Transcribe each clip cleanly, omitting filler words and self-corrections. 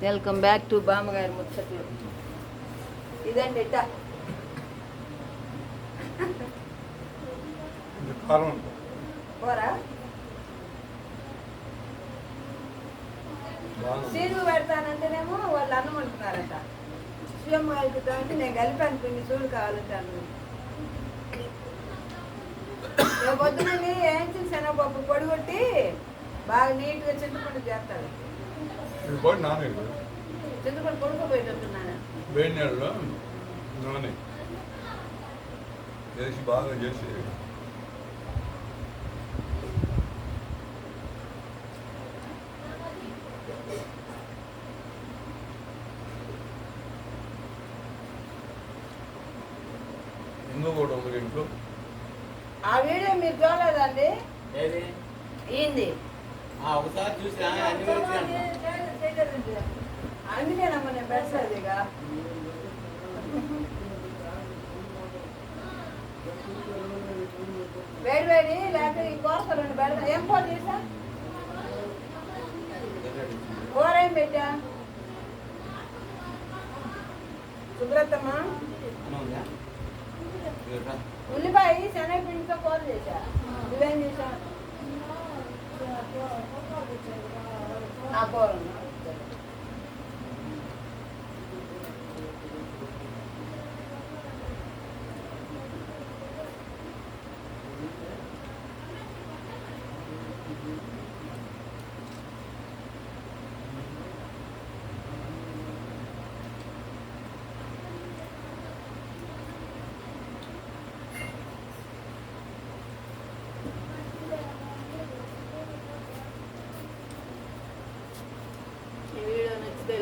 Welcome back to బామ్మగారి ముచ్చట్లు. ఇదండి ఇట్ట పోరా సీరుగు పెడతానంటేనేమో వాళ్ళు అన్నం అంటున్నారట. సీఎం కలుపుతామంటే నేను కలిపాను కొన్ని చూడు కావాలంటాను. పొద్దున ఏంచి శనగపప్పు పొడి కొట్టి బాగా నీట్గా చింతపండు చేస్తాడు. చింతపండు కొడుకోబోయేటట్టున్నాను. వేడి నీళ్ళలో నూనె చేసి బాగా చేసి ఇంకో కూడా ఉంది ఇంట్లో. ఆ వీడియో మీరు చూడలేదండి? ఏంది ఒకసారి చూసి అందుకేనమ్మా నేను పెడతాది. ఇక వేడి వేడి లేకపోతే ఈ కోరత రెండు పెడతా. ఏం కూర చేసా? కూర ఏం పెట్టా? సుబ్రతమ్మ ఉల్లిపాయ శనగపిండితో కూర చేశా. నువ్వేం చేసా? ఆ కూర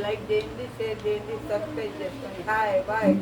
లైక్ చేయండి, షేర్ చేయండి, సబ్స్క్రైబ్ చేసుకోండి. Hi bye.